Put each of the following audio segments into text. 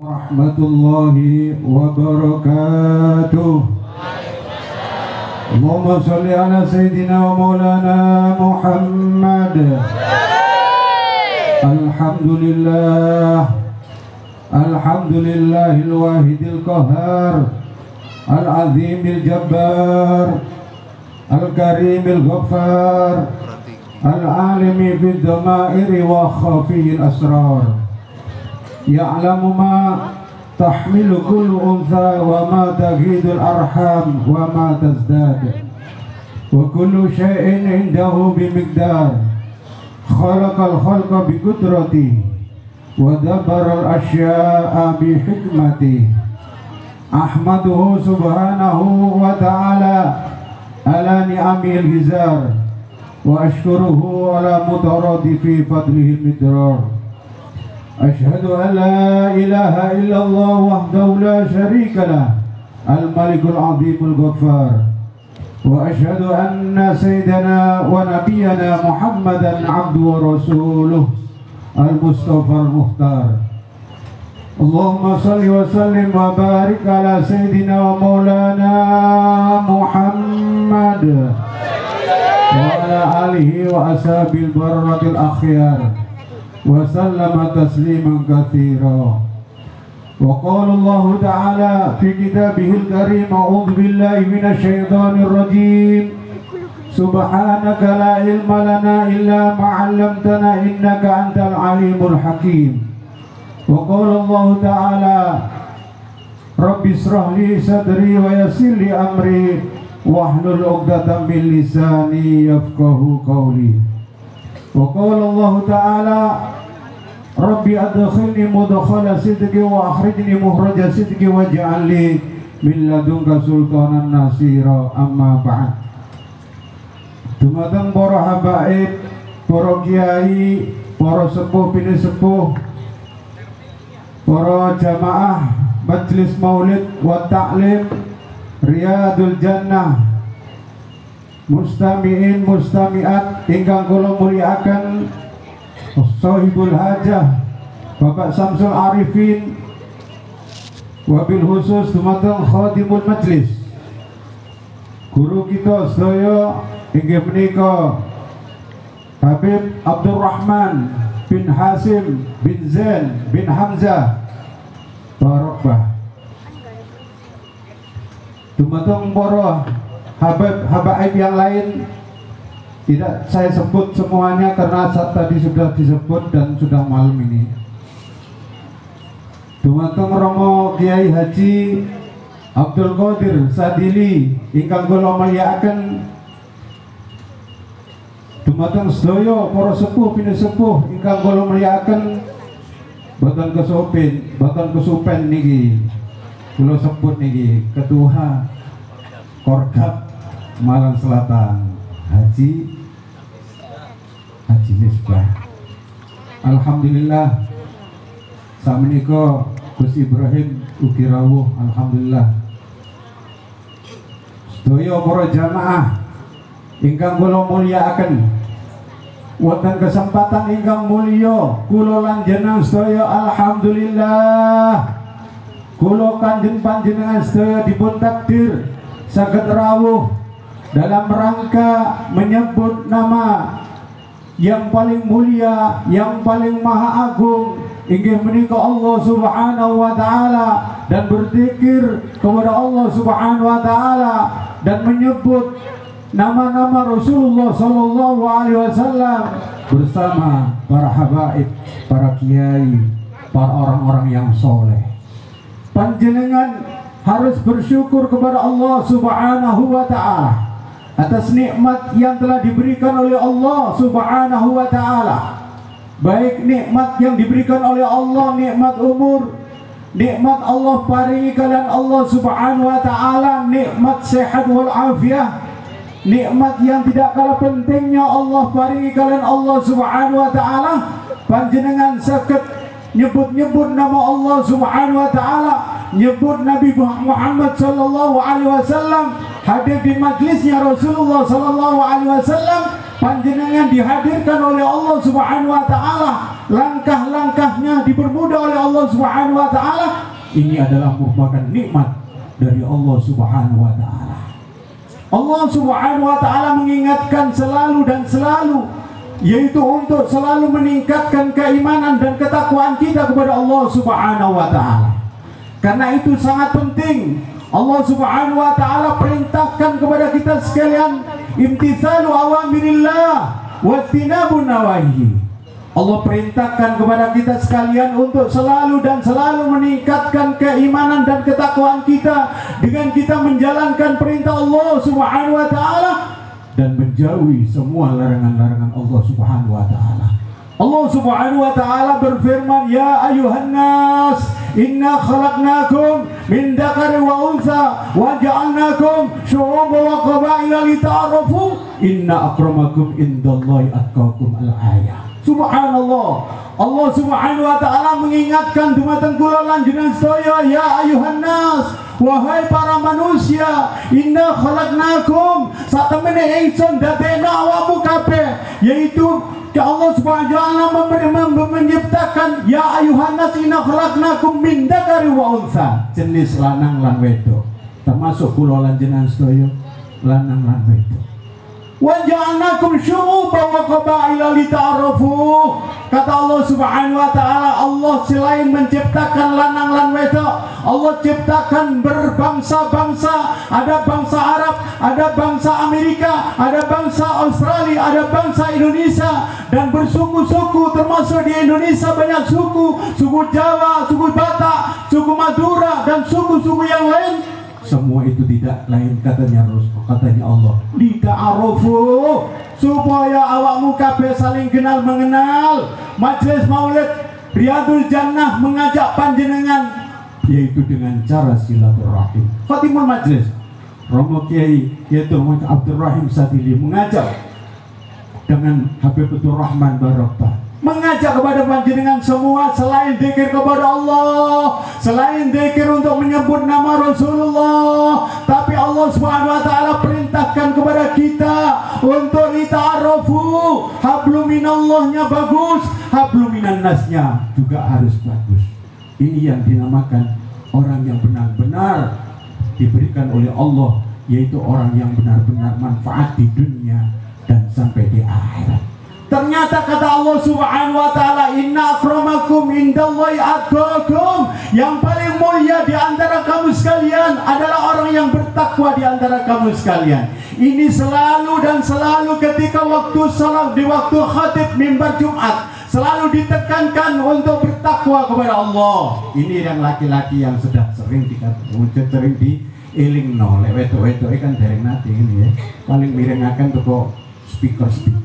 Warahmatullahi wabarakatuh. Allahumma salli ala sayyidina wa maulana Muhammad. Alhamdulillahil wahidil qahhar, al-azimil jabbar, al-karimil ghaffar, al-alimi fid dhamairi wa khafiyil asrar. Ya'lamu ma tahmilu kullu untha wa ma taghidul arham wa ma tazdad wa kullu syai'in indahu bimiqdar. Khalaqal khalqa bi qudratihi wa dabbaral asya'a bi hikmatihi. Ahmaduhu subhanahu wa ta'ala ala ni'amil hizar wa ashkuruhu ala mutaradifi fadlihil midrar. Ashhadu an la ilaha illallah wahdahu la syarika lah, al-malikul azimul ghaffar. Wa ashhadu anna sayyidana wa nabiyyana Muhammadan abdu wa rasuluh, al-mustafa al-mukhtar. Allahumma salli wa sallim wa barik ala sayyidina wa maulana Muhammad wa ala alihi wa ashabil barratil akhyar wa sallama tasliman katsira. Wa qala Allah ta'ala fi kitabihil karim, a'udzu billahi minasy syaithanir rajim. Subhanaka la ilma lana illa ma 'allamtana innaka antal alimul hakim. Wa qala Allah ta'ala Rabbi israh li sadri wa yassir li amri wahlul 'uqdatam min lisani yafqahu qawli. Wa qala Allah ta'ala Rabbi adkhilni mudkhala sidqi wa akhrijni mukhraja sidqi waj'al li min ladunka sultanan nasira. Amma ba'd. Dumateng para habaib, para kiai, para sepuh bini sepuh, para jamaah Majlis Maulid wa Ta'lim Riyadul Jannah, mustami'in mustami'at ingkang kula mulyakaken, Sahibul Hajah Bapak Samsul Arifin, wabil khusus dumateng khadimul majlis, guru kita sedaya inggih menika Habib Abdurrahman bin Hasim bin Zain bin Hamzah Barokah. Dumateng para habaib yang lain, tidak saya sebut semuanya karena tadi sudah disebut dan sudah malam ini. Dumateng Romo Kiai Haji Abdul Qadir Sadili ingkang kula mulyakaken, dumateng sedaya para sepuh bini sepuh ingkang kula mulyakaken, boten kesupen niki kula sebut niki Ketua Korgap Malang Selatan Haji Misbah. Alhamdulillah sakmenika Gus Ibrahim ugi rawuh. Alhamdulillah sedaya para jamaah ingkang kula mulyakaken, wonten kesempatan ingkang mulya kula lan jenengan sedaya alhamdulillah kula kanjeng panjenengan sedaya dipun takdir saged rawuh dalam rangka menyebut nama yang paling mulia, yang paling maha agung, inggih menika Allah Subhanahu wa ta'ala, dan berzikir kepada Allah Subhanahu wa ta'ala dan menyebut nama-nama Rasulullah sallallahu alaihi wasallam bersama para habaib, para kiai, para orang-orang yang soleh. Panjenengan harus bersyukur kepada Allah Subhanahu wa ta'ala atas nikmat yang telah diberikan oleh Allah Subhanahu wa ta'ala. Baik nikmat yang diberikan oleh Allah, nikmat umur, nikmat Allah paringi kalian Allah Subhanahu wa ta'ala, nikmat sehat wal afiah, nikmat yang tidak kalah pentingnya Allah paringi kalian Allah Subhanahu wa ta'ala. Panjenengan saged nyebut-nyebut nama Allah Subhanahu wa ta'ala, nyebut Nabi Muhammad sallallahu alaihi wasallam, hadir di majlisnya Rasulullah sallallahu alaihi wasallam. panjenengan dihadirkan oleh Allah Subhanahu wa taala, langkah-langkahnya dipermudah oleh Allah Subhanahu wa taala. Ini adalah merupakan nikmat dari Allah Subhanahu wa taala. Allah Subhanahu wa taala mengingatkan selalu dan selalu, yaitu untuk selalu meningkatkan keimanan dan ketakwaan kita kepada Allah Subhanahu wa taala. Karena itu sangat penting. Allah Subhanahu wa taala perintahkan kepada kita sekalian imtithalu awamirillah wa tinabun nawahi. Allah perintahkan kepada kita sekalian untuk selalu dan selalu meningkatkan keimanan dan ketakwaan kita dengan kita menjalankan perintah Allah Subhanahu wa taala dan menjauhi semua larangan-larangan Allah Subhanahu wa taala. Allah Subhanahu wa taala berfirman, ya ayuhan nas, inna khalaqnakum min dzakari wa untha wa ja'alnakum syu'uban wa qabaila lita'arafu inna akramakum indallahi atqakum al-ayah. Subhanallah, Allah Subhanahu wa taala mengingatkan dumateng kula lan jenengan sedaya, ya ayuhan nas, wahai para manusia, inna khalaqnakum, satemene ingsun dadekno awakmu kabeh, yaitu Allah Subhanahu wa taala menciptakan, ya ayuhan nas inna khalaqnakum min dzakari wa untha, jenis lanang lan wedok, termasuk kula lan jenengan sedaya lanang lan wedok. Wa ja'alnakum syu'uban wa qabaila lita'arafu. Kata Allah Subhanahu wa taala, Allah selain menciptakan lanang lan wedok, Allah ciptakan berbangsa-bangsa. Ada bangsa Arab, ada bangsa Amerika, ada bangsa Australia, ada bangsa Indonesia, dan bersuku-suku. Termasuk di Indonesia banyak suku, suku Jawa, suku Batak, suku Madura, dan suku-suku yang lain. Semua itu tidak lain katanya Allah, lita'arufu, supaya awakmu kabeh saling kenal mengenal. Majelis Maulid Riyadul Jannah mengajak panjenengan, yaitu dengan cara silaturahim. Khatimul Majlis Romo Kiai yaitu Abdul Rahim Sadili mengajak dengan Habibatur Rahman Barokah, mengajak kepada panjenengan semua, selain zikir kepada Allah, selain zikir untuk menyebut nama Rasulullah, tapi Allah Subhanahu wa taala perintahkan kepada kita untuk lita'arufu. Hablum minallahnya bagus, hablum minannasnya juga harus bagus. Ini yang dinamakan orang yang benar-benar diberikan oleh Allah, yaitu orang yang benar-benar manfaat di dunia dan sampai di akhirat. Ternyata kata Allah Subhanahu wa taala, inna akramakum indallahi atqakum, yang paling mulia di antara kamu sekalian adalah orang yang bertakwa di antara kamu sekalian. Ini selalu dan selalu ketika waktu salat, di waktu khatib mimbar Jumat, selalu ditekankan untuk bertakwa kepada Allah. Ini yang laki-laki yang sudah sering sering dielingno lek wedok-wedok kan dereng nate ini ya. Paling mirengaken teko speaker-speaker.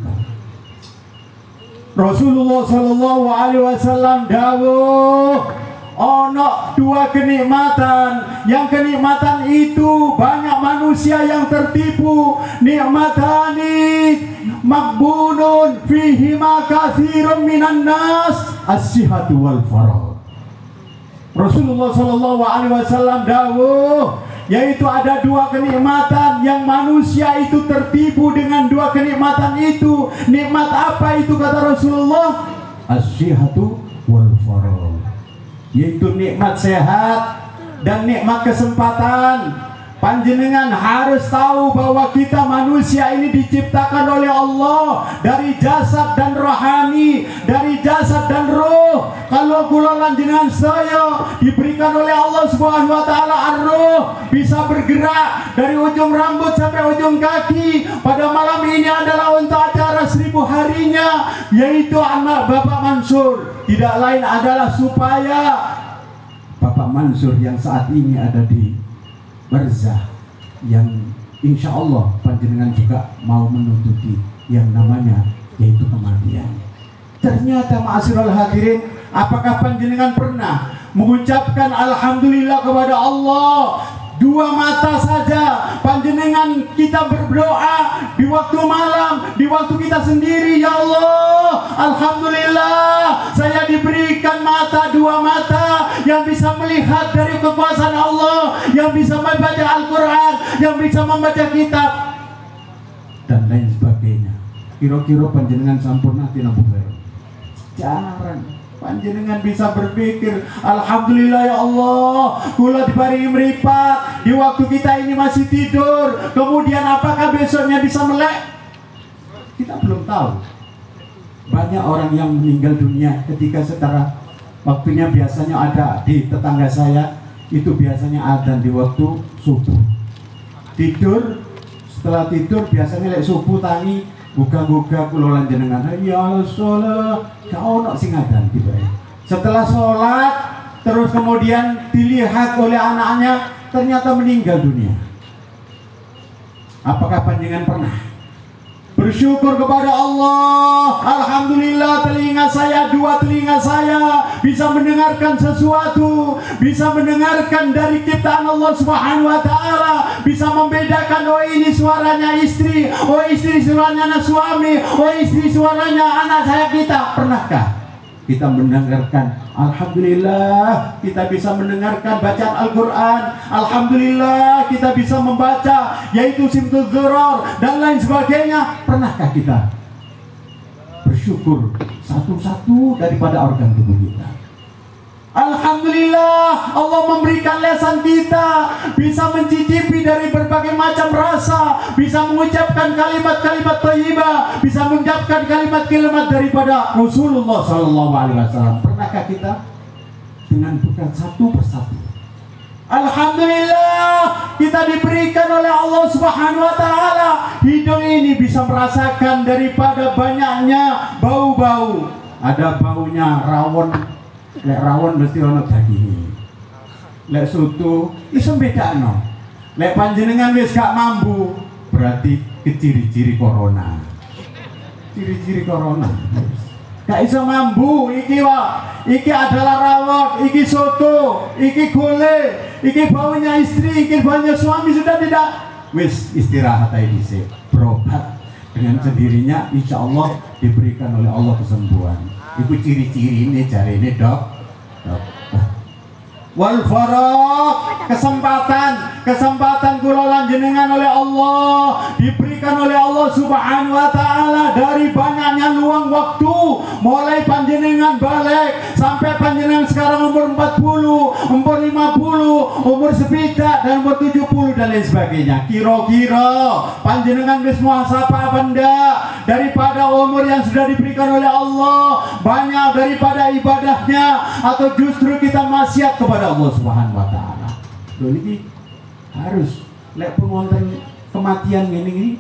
Rasulullah Shallallahu Alaihi Wasallam dawuh, ono dua kenikmatan. Yang kenikmatan itu banyak manusia yang tertipu. Nikmatani makbunun fihima katsirun minan nas, as-sihhatu wal faragh. Rasulullah Shallallahu Alaihi Wasallam dawuh, yaitu ada dua kenikmatan yang manusia itu tertipu dengan dua kenikmatan itu. Nikmat apa itu kata Rasulullah? As-sihhatu wal faragh, yaitu nikmat sehat dan nikmat kesempatan. Panjenengan harus tahu bahwa kita manusia ini diciptakan oleh Allah dari jasad dan rohani, dari jasad dan roh. Kalau kula lan jenengan saya diberikan oleh Allah Subhanahu wa taala ar-ruh, bisa bergerak dari ujung rambut sampai ujung kaki. Pada malam ini adalah untuk acara 1000 harinya, yaitu anak Bapak Mansur. Tidak lain adalah supaya Bapak Mansur yang saat ini ada di barzah, yang insya Allah panjenengan juga mau menutupi yang namanya yaitu kematian. Ternyata ma'asyiral hadirin, apakah panjenengan pernah mengucapkan alhamdulillah kepada Allah? Dua mata saja panjenengan kita berdoa di waktu malam, di waktu kita sendiri, ya Allah, alhamdulillah saya diberikan mata, dua mata yang bisa melihat dari kekuasaan Allah, yang bisa membaca Al-Quran, yang bisa membaca kitab dan lain sebagainya. kira-kira panjenengan sampun nate napa bae? Jarang. Panjenengan bisa berpikir, alhamdulillah ya Allah, kula diparingi meripat di waktu kita ini masih tidur. Kemudian apakah besoknya bisa melek? Kita belum tahu. Banyak orang yang meninggal dunia ketika secara waktunya biasanya ada di tetangga saya, itu biasanya adzan di waktu subuh. Tidur, setelah tidur biasanya lek subuh tangi buka-buka kula lan jenengan ya sholat gak ono sing adzan gitu ya. Setelah sholat terus kemudian dilihat oleh anaknya ternyata meninggal dunia. Apakah panjenengan pernah bersyukur kepada Allah? Alhamdulillah dua telinga saya bisa mendengarkan sesuatu, bisa mendengarkan dari ciptaan Allah Subhanahu wa taala, bisa membedakan oh ini suaranya istri, oh istri suaranya anak suami, oh istri suaranya anak saya kita. Pernahkah kita mendengarkan? Alhamdulillah kita bisa mendengarkan bacaan Al-Quran. Alhamdulillah kita bisa membaca yaitu Simtul Dzuror dan lain sebagainya. Pernahkah kita bersyukur satu-satu daripada organ tubuh kita? Alhamdulillah Allah memberikan lesan kita bisa mencicipi dari berbagai macam rasa, bisa mengucapkan kalimat-kalimat thayyibah, bisa mengucapkan kalimat-kalimat daripada Rasulullah SAW. Pernahkah kita dengan bukan satu persatu? Alhamdulillah kita diberikan oleh Allah Subhanahu wa taala hidung ini bisa merasakan daripada banyaknya bau-bau. Ada baunya rawon. Lek rawon mesti ono daging. Lek soto iso bedakno. Lek panjenengan wis gak mampu, berarti ciri-ciri corona. Ciri-ciri corona. Gak iso mampu iki wae. Iki adalah rawon, iki soto, iki gule, iki baunya istri, iki baunya suami sudah tidak. Wis istirahat aja dhisik. Berobat dengan sendirinya insya Allah diberikan oleh Allah kesembuhan. Itu ciri-ciri ini cari ini dok. Wal faraq kesempatan kula lan jenengan oleh Allah diberikan oleh Allah Subhanahu wa taala dari banyaknya luang waktu mulai panjenengan balik sampai panjenengan sekarang umur 40, umur 50, umur sepidak dan umur 70 dan lain sebagainya. Kira-kira panjenengan wis muhasabah apa ndak daripada umur yang sudah diberikan oleh Allah, banyak daripada ibadahnya atau justru kita maksiat kepada Allah Subhanahu wa taala. Ini harus lek pengonten kematian ini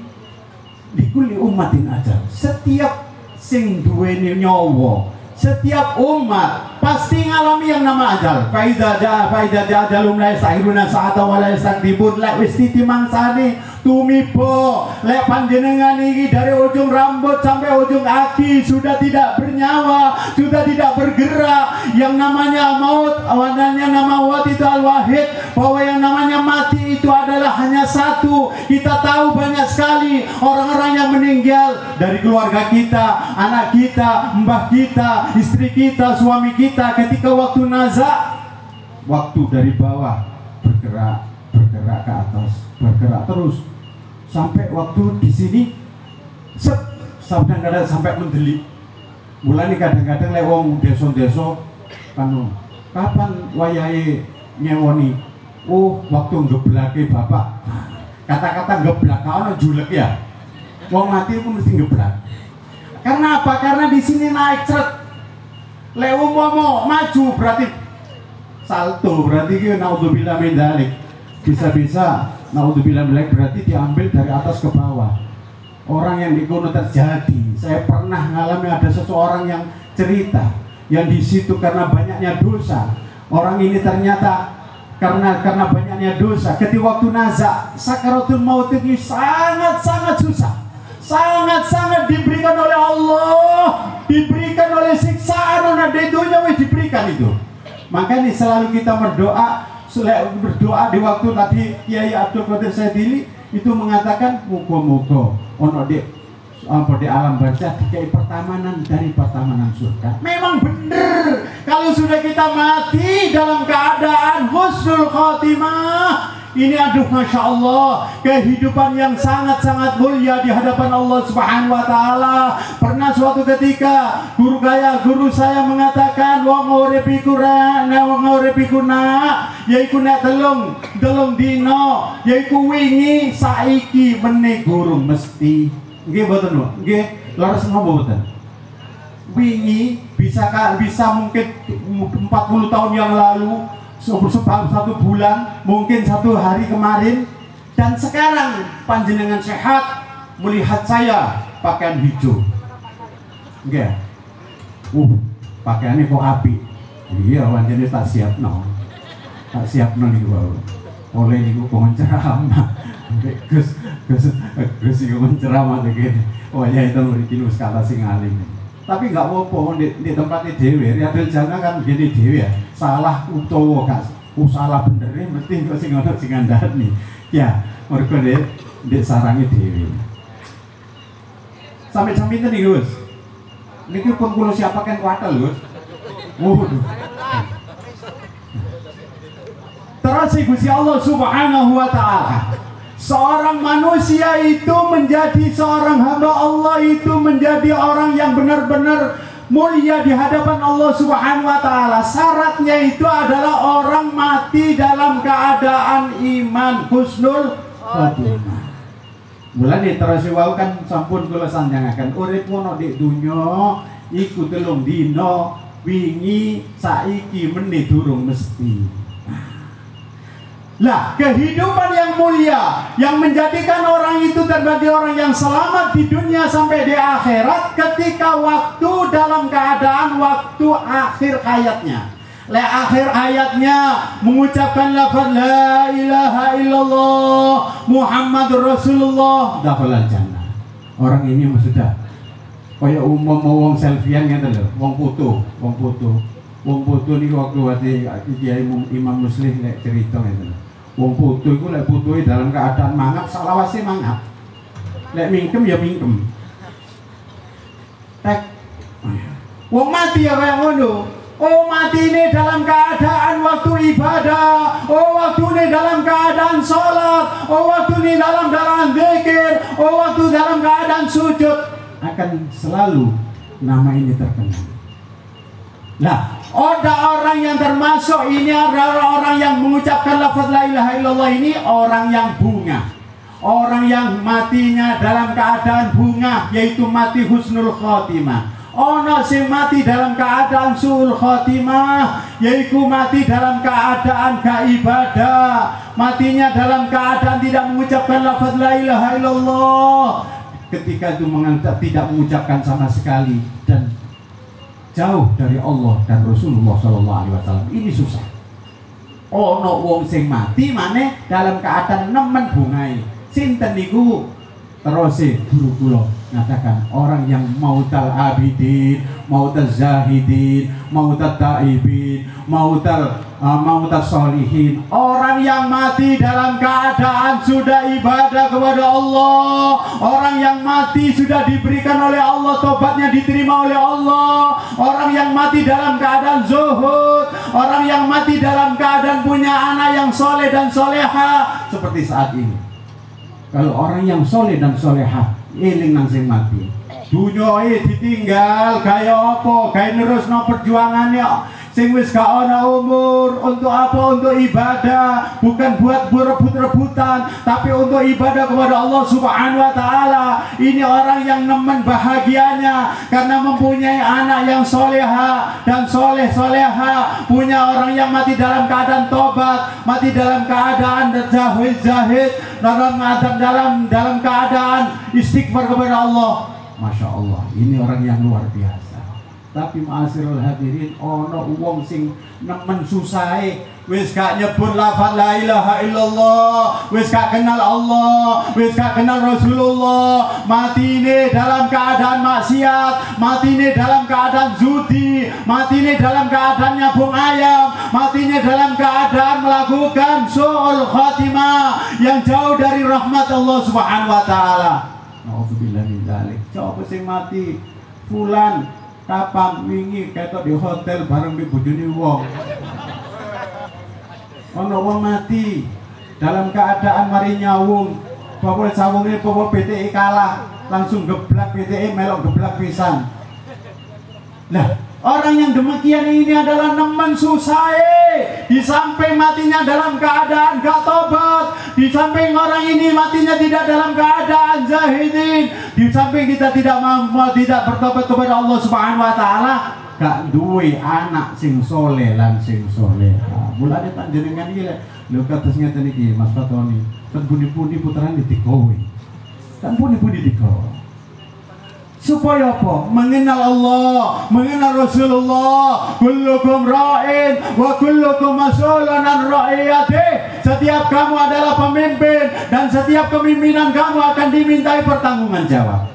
dikuli umatin aja. Setiap sing duweni nyawa, setiap umat pasti ngalami yang nama ajal. Faida ajalum la yastahiruna sa'ata wa la yastakbirun. Lek wis titi mangsane tumibo, lek panjenengan iki dari ujung rambut sampai ujung kaki sudah tidak bernyawa, sudah tidak bergerak. Yang namanya maut, awanannya nama maut itu al-wahid, bahwa yang namanya mati itu adalah hanya satu. Kita tahu banyak sekali orang-orang yang meninggal dari keluarga kita, anak kita, mbah kita, istri kita, suami kita. Ketika waktu nazak, waktu dari bawah bergerak ke atas, bergerak terus sampai waktu di sini kadang-kadang sampai mendelik. Mulai kadang-kadang lewong deso-deso kan kapan wayahe nyewoni? Oh, waktu ngeblake bapak. Kata-kata ngeblak ono julek ya. Wong mati itu mesti ngeblak. Karena apa? Karena di sini naik ceret. Lewong mau maju berarti salto, berarti ki naudzubillah min dzalik. Bisa-bisa naudzubillah min dzalik berarti diambil dari atas ke bawah. Orang yang dikono terjadi. Saya pernah ngalami ada seseorang yang cerita yang di situ karena banyaknya dosa. Orang ini ternyata karena banyaknya dosa. Ketika waktu nazak sakaratul maut itu sangat susah. Sangat diberikan oleh Allah, diberikan oleh siksaan orang di dunia diberikan itu. Makanya selalu kita berdoa di waktu tadi Kiai Abdul Qadir Saidili itu mengatakan muga-muga ono di alam barzah dikai pertamanan dari pertamanan surga. Memang benar kalau sudah kita mati dalam keadaan husnul khotimah, Ini aduh Masya Allah, kehidupan yang sangat-sangat mulia di hadapan Allah Subhanahu wa Ta'ala. Pernah suatu ketika guru saya mengatakan, wong urip iku yaiku nek telung dino, yaiku wingi saiki meneh gurung mesti. Nggih mboten lho, nggih laras napa mboten? Wingi bisa mungkin 40 tahun yang lalu, satu bulan, mungkin 1 hari kemarin, dan sekarang panjenengan sehat melihat saya pakaian hijau. Nggih. Pakaiannya kok api. Iya, panjenengan tak siapno niku wae. Oleh niku kok ceramah. Gus iku menceramah iki. Oh ya itu mriki wis kata sing alim. Tapi nggak apa-apa di tempatnya dewe. Riadil Jannah kan gini dewe ya. Salah utawa gak salah bener mesti kok sing ono sing ngandani. Ya, mergo di sarange dewe. Sampai jam pinten iki, Gus? Niki pun kula siapaken kuatel, Gus. Waduh. Terus Gusti Allah Subhanahu wa Ta'ala, seorang manusia itu menjadi seorang hamba Allah, itu menjadi orang yang benar-benar mulia di hadapan Allah Subhanahu wa Ta'ala. Syaratnya itu adalah orang mati dalam keadaan iman, husnul khotimah. Mulane terus wau kan sampun kula sanjangaken, urip ngono dik dunya iku 3 dina, wingi saiki meneh durung mesti. Lah, kehidupan yang mulia yang menjadikan orang itu terjadi orang yang selamat di dunia sampai di akhirat ketika waktu dalam keadaan waktu akhir hayatnya. Akhir hayatnya mengucapkan lafaz la ilaha illallah Muhammadur Rasulullah, dakhalal jannah. Orang ini sudah kaya wong selfiean ngeten lho, wong foto niku waktu Kiai Imam Muslim nek cerita ngeten. Wong foto iku lek fotoe dalam keadaan mangap, salawase mangap. Lek mingkem ya mingkem. Wong mati ya kaya ngono. Oh, mati ini dalam keadaan waktu ibadah. Oh, waktu ini dalam keadaan sholat. Oh, waktu ini dalam keadaan zikir. Oh, waktu dalam keadaan sujud. Akan selalu nama ini terkenal. Nah, ada orang yang termasuk ini adalah orang yang mengucapkan lafaz la ilaha illallah ini orang yang bunga. Orang yang matinya dalam keadaan bunga, yaitu mati husnul khotimah. Ono sing mati dalam keadaan suul khotimah, yaitu mati dalam keadaan gak ibadah, matinya dalam keadaan tidak mengucapkan lafaz la ilaha illallah. Ketika itu tidak mengucapkan sama sekali dan jauh dari Allah dan Rasulullah SAW. Ini susah. Ono wong sing mati maneh dalam keadaan nemen bungai. Sinten niku? Terus guru kula ngatakan orang yang mautal abidin, mautal zahidin, mautal taibin, mautal solihin. Orang yang mati dalam keadaan sudah ibadah kepada Allah. Orang yang mati sudah diberikan oleh Allah, tobatnya diterima oleh Allah. Orang yang mati dalam keadaan zuhud. Orang yang mati dalam keadaan punya anak yang soleh dan soleha. Seperti saat ini. Kalau orang yang soleh dan soleha eling nang sing mati, dunyane ditinggal kaya apa? Gawe nerusno perjuangannya sing wis gak ana umur. Untuk apa? Untuk ibadah, bukan buat rebut-rebutan, tapi untuk ibadah kepada Allah Subhanahu wa Ta'ala. Ini orang yang nemen bahagianya karena mempunyai anak yang soleha dan soleha, punya orang yang mati dalam keadaan tobat, mati dalam keadaan zahid, dalam keadaan istighfar kepada Allah. Masya Allah, ini orang yang luar biasa. Tapi ma'asirul hadirin, ono wong sing nemen susahe, wis gak nyebut lafaz la ilaha illallah, wis gak kenal Allah, wis gak kenal Rasulullah, matine dalam keadaan maksiat, matine dalam keadaan judi, matine dalam keadaan nyabung ayam, matine dalam keadaan melakukan su'ul khatimah yang jauh dari rahmat Allah Subhanahu wa Ta'ala. Nauzubillah min dzalik. Coba sing mati fulan kapan wingi ketok di hotel bareng di bojone wong. Ono wong mati dalam keadaan mari nyawung bawa sawung ini bawa PTI kalah langsung geblak PTI melok geblak pisan. Nah, orang yang demikian ini adalah nemen susah. Di samping matinya dalam keadaan gak tobat, di samping orang ini matinya tidak dalam keadaan zahidin, di samping kita tidak bertobat kepada Allah Subhanahu wa taala, gak duwe anak sing soleh lan sing soleha. Mulane panjenengan iki lho kados ngeten iki Mas Fatoni, kan buni-buni puteran dikowe. Kan buni-buni dikowe. Supaya apa? Mengenal Allah, mengenal Rasulullah. Kullukum ra'in wa kullukum mas'ulun an ra'iyatih. Setiap kamu adalah pemimpin dan setiap kepemimpinan kamu akan dimintai pertanggungan jawab.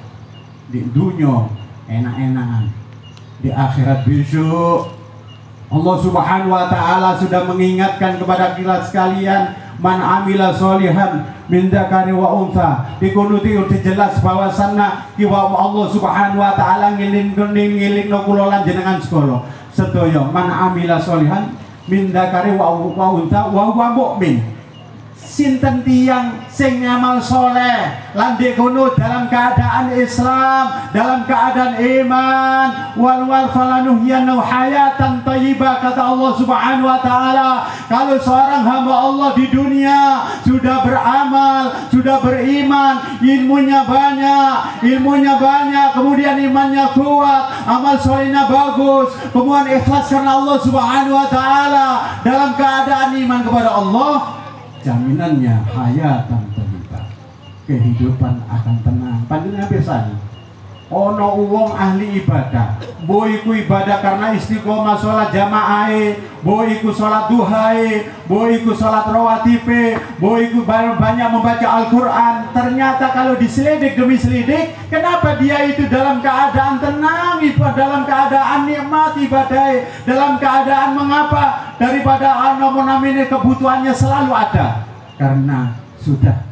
Di dunia enak-enakan, di akhirat besok Allah Subhanahu wa taala sudah mengingatkan kepada kita sekalian, man amila solihan min dzakari wa untha. Dikunuti udah jelas bahwasanna kiwa Allah Subhanahu wa taala ngilingno kula lan jenengan sekolah sedaya, man amila solihan min dzakari wa untha wa huwa mukmin. Sinten tiyang sing ngamal soleh lan dikono dalam keadaan Islam, dalam keadaan iman, wal falanuhyanu hayatan thayyibah, kata Allah Subhanahu wa taala. Kalau seorang hamba Allah di dunia sudah beramal, sudah beriman, ilmunya banyak, kemudian imannya kuat, amal solehnya bagus, kemudian ikhlas karena Allah Subhanahu wa taala, dalam keadaan iman kepada Allah, jaminannya hayatan thayyibah, kehidupan akan tenang. Panjenengan pirsani, ono wong ahli ibadah, mbok iku ibadah karena istiqomah sholat jamaahe, mbok iku sholat duhae, mbok iku sholat rawatibe, mbok iku banyak membaca Al-Quran. Ternyata kalau diselidik demi selidik, kenapa dia itu dalam keadaan tenang, dalam keadaan nikmat ibadah, dalam keadaan mengapa? Daripada namanya kebutuhannya selalu ada, karena sudah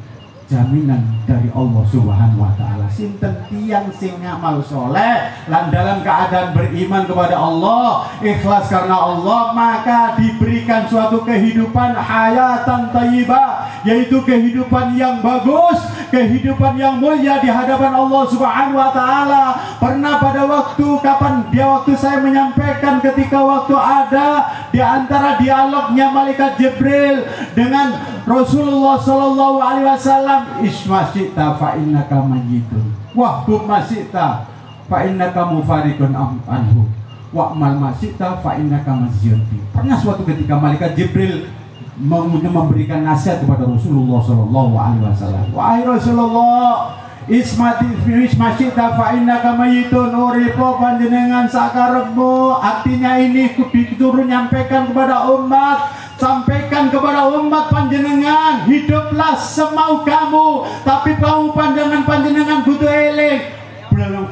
jaminan dari Allah Subhanahu wa taala. Sinten tiyang sing ngamal soleh lan dalam keadaan beriman kepada Allah, ikhlas karena Allah, maka diberikan suatu kehidupan hayatan thayyibah, yaitu kehidupan yang bagus, kehidupan yang mulia di hadapan Allah Subhanahu wa taala. Pernah pada waktu saya menyampaikan ketika waktu ada di antara dialognya malaikat Jibril dengan Rasulullah sallallahu alaihi wasallam, ismasita fa innaka mayyitun wa hum masita fa innaka mufarikun anhu wa mal masita fa innaka mazyun. Pernah suatu ketika malaikat Jibril memberikan nasihat kepada Rasulullah sallallahu alaihi wasallam, wahai Rasulullah, ismasita fa innaka mayyitun, uripo panjenengan sakarepmu. Artinya ini disuruh nyampaikan kepada umat, sampaikan kepada umat panjenengan, hiduplah semau kamu, tapi kamu panjenengan kudu eling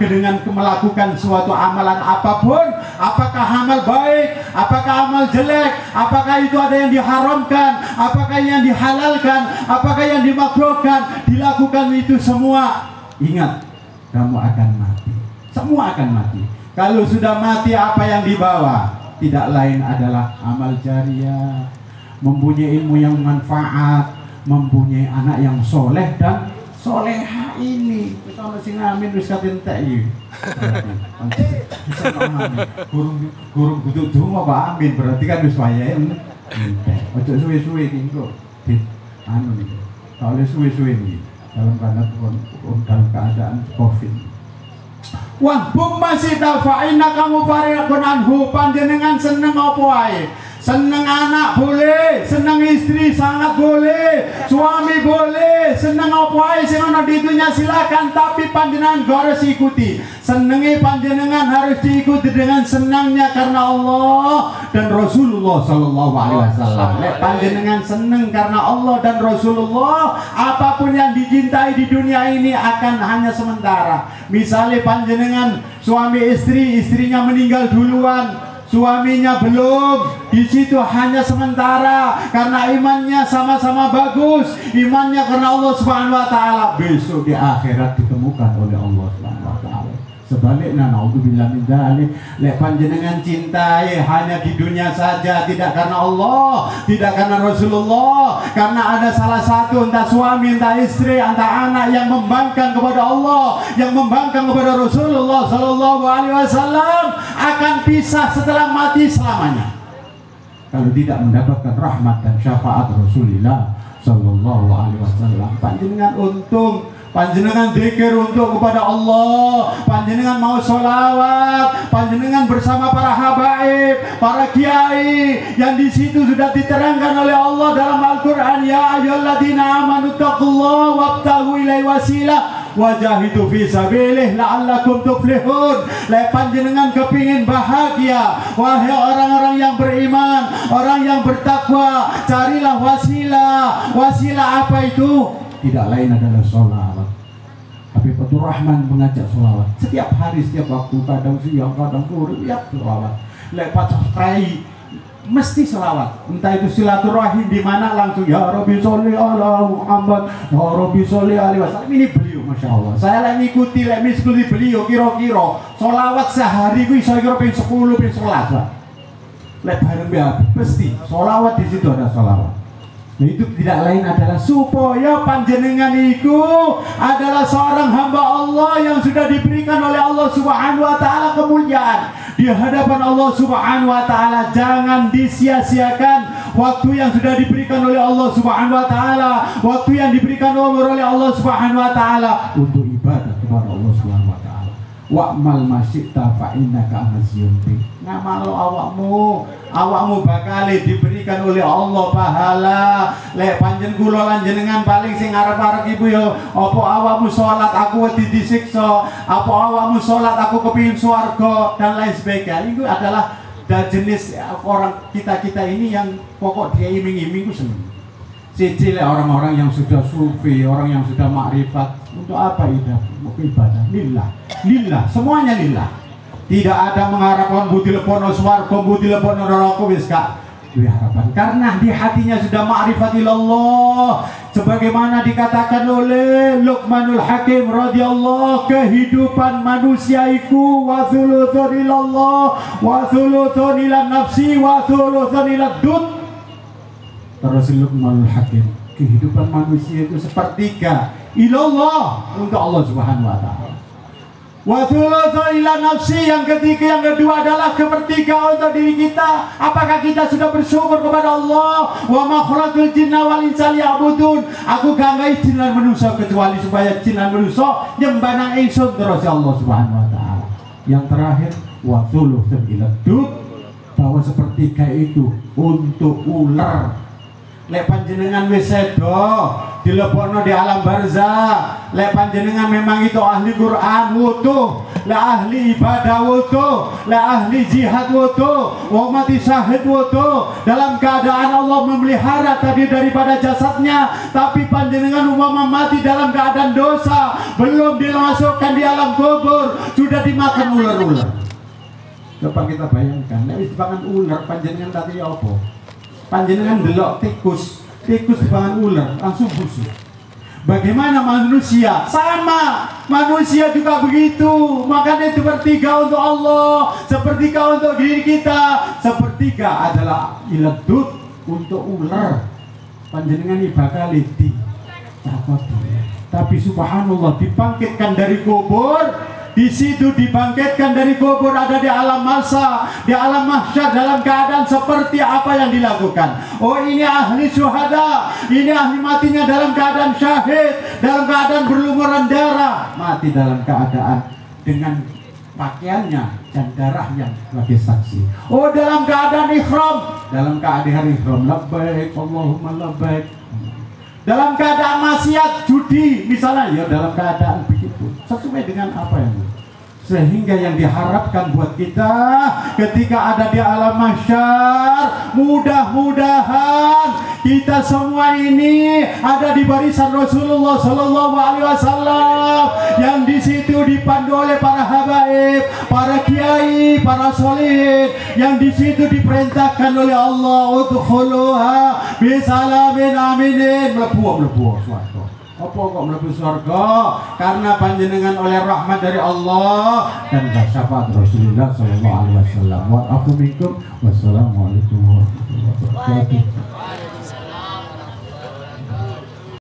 dengan melakukan suatu amalan apapun, apakah amal baik, apakah amal jelek, apakah itu ada yang diharamkan, apakah yang dihalalkan, apakah yang dimakruhkan, dilakukan itu semua, ingat kamu akan mati, semua akan mati. Kalau sudah mati, apa yang dibawa? Tidak lain adalah amal jariah, mempunyai ilmu yang manfaat, mempunyai anak yang soleh dan soleha. Ini kita masih ngamin wis katen tek iki. Gurung kudu donga Pak amin, berarti kan wis wayahe entek. Ojo suwe-suwe iki kok anu niki. Kalau suwe-suwe iki dalam keadaan Covid. Wah, bum masih tafaina kamu fariyakun anhu, panjenengan seneng apa wae? Seneng anak boleh, seneng istri sangat boleh, suami boleh, seneng apa ae sing ana di dunia silakan, tapi panjenengan harus ikuti. Senenge panjenengan harus diikuti dengan senangnya karena Allah dan Rasulullah sallallahu alaihi wasallam. Nek panjenengan seneng karena Allah dan Rasulullah, apapun yang dicintai di dunia ini akan hanya sementara. Misalnya panjenengan suami istri, istrinya meninggal duluan, suaminya belum, di situ hanya sementara karena imannya sama-sama bagus, imannya karena Allah Subhanahu wa taala. Besok di akhirat ditemukan oleh Allah Subhanahu wa taala. Sebaliknya, naudzubillah min dzalik, lek panjenengan cintai hanya di dunia saja, tidak karena Allah, tidak karena Rasulullah, karena ada salah satu entah suami, entah istri, entah anak yang membangkang kepada Allah, yang membangkang kepada Rasulullah sallallahu alaihi wasallam, akan pisah setelah mati selamanya kalau tidak mendapatkan rahmat dan syafaat Rasulullah sallallahu alaihi wasallam. Panjenengan untung, panjenengan zikir untuk kepada Allah, panjenengan mau sholawat, panjenengan bersama para habaib, para kiai yang di situ sudah diterangkan oleh Allah dalam Al-Quran, ya ayyuhalladzina amanu taqullaha wabtaghu ilaihi wasilah wajahidu fi sabilihi la'allakum tuflihun. Lek panjenengan kepingin bahagia, wahai orang-orang yang beriman, orang yang bertakwa, carilah wasilah. Wasilah apa itu? Tidak lain adalah sholawat. Habibur Rahman mengajak sholawat setiap hari, setiap waktu, kadang siang, kadang sore, ya sholawat. Lek pacar trai mesti sholawat, entah itu silaturahim di mana langsung ya Rabbi sholli ala Muhammad, ya Rabbi sholli alaihi wasallam. Ini beliau, masya Allah. Saya lagi ngikuti, mengikuti beliau, kira-kira sholawat sehari gue bisa kira ping 10, ping 11 lah. Lek bareng ya mesti sholawat, di situ ada sholawat. Nah, itu tidak lain adalah supaya panjenengan itu adalah seorang hamba Allah yang sudah diberikan oleh Allah Subhanahu wa taala kemuliaan di hadapan Allah Subhanahu wa taala. Jangan disia-siakan waktu yang sudah diberikan oleh Allah Subhanahu wa taala, waktu yang diberikan oleh Allah Subhanahu wa taala untuk ibadah kepada Allah Subhanahu wa taala. Wa'mal masyita fa innaka amasyunti. Ngamal awakmu bakal diberikan oleh Allah pahala. Lek panjen kula lan jenengan paling sing arep-arep ibu yo, apa awakmu salat aku wedi disiksa, apa awakmu salat aku kepingin swarga dan lain sebagainya. Itu adalah jenis orang kita ini yang pokok dia iming-iming itu seneng. Siji orang-orang yang sudah sufi, orang yang sudah makrifat, untuk apa ibadah? Lillah, semuanya lillah. Tidak ada mengharapkan budi lepono swarga, budi lepono neraka, wis gak harapan. Karena di hatinya sudah ma'rifat ilallah. Sebagaimana dikatakan oleh Luqmanul Hakim radhiyallahu, kehidupan manusia iku wa thuluthun ilallah, wa thuluthun ila nafsi, wa thuluthun ila dud. Terus Luqmanul Hakim, kehidupan manusia itu sepertiga ilallah, untuk Allah Subhanahu wa taala. Wa thuluthun ila nafsi, yang ketiga, yang kedua adalah sepertiga untuk diri kita. Apakah kita sudah bersyukur kepada Allah? Wa ma khalaqul jinna wal insa liya'budun. Aku gak ngai jin lan manusia kecuali supaya jin lan manusia nyembah nang ingsun terus Allah Subhanahu wa taala. Yang terakhir wa thuluthun ila dud, bahwa sepertiga itu untuk ular. Lek panjenengan wis sedo dilebokno di alam barzah, lek panjenengan memang itu ahli Quran wutuh, lek ahli ibadah wutuh, lek ahli jihad wutuh, wong mati syahid wutuh, dalam keadaan Allah memelihara tadi daripada jasadnya, tapi panjenengan umpama mati dalam keadaan dosa, belum dimasukkan di alam kubur, sudah dimakan ular-ular. Coba kita bayangkan, nek wis dipangan ular, panjenengan tadi apa? Panjenengan delok tikus dipangan ular langsung busuk. Bagaimana manusia? Sama, manusia juga begitu. Makanya sepertiga untuk Allah, sepertiga untuk diri kita, sepertiga adalah iladud untuk ular. Panjenengan bakal ditakoti. Tapi subhanallah, dibangkitkan dari kubur. Di situ dibangkitkan dari kubur, ada di alam masa, di alam mahsyar, dalam keadaan seperti apa yang dilakukan. Oh, ini ahli syuhada, ini ahli matinya dalam keadaan syahid, dalam keadaan berlumuran darah, mati dalam keadaan dengan pakaiannya dan darahnya sebagai saksi. Oh, dalam keadaan ihram, dalam keadaan ihram, labbaik Allahumma labbaik. Dalam keadaan maksiat, judi misalnya, ya dalam keadaan begitu, sesuai dengan apa yang sehingga yang diharapkan buat kita ketika ada di alam mahsyar, mudah-mudahan kita semua ini ada di barisan Rasulullah Sallallahu Alaihi Wasallam, yang di situ dipandu oleh para habaib, para kiai, para solihin, yang di situ diperintahkan oleh Allah udkhuluha bisalamin aminin, mlebu suatu. Apa kok mlebu surga? Karena panjenengan oleh rahmat dari Allah dan syafaat Rasulullah sallallahu alaihi wasallam. Wa afu minkum wassalamualaikum warahmatullahi wabarakatuh.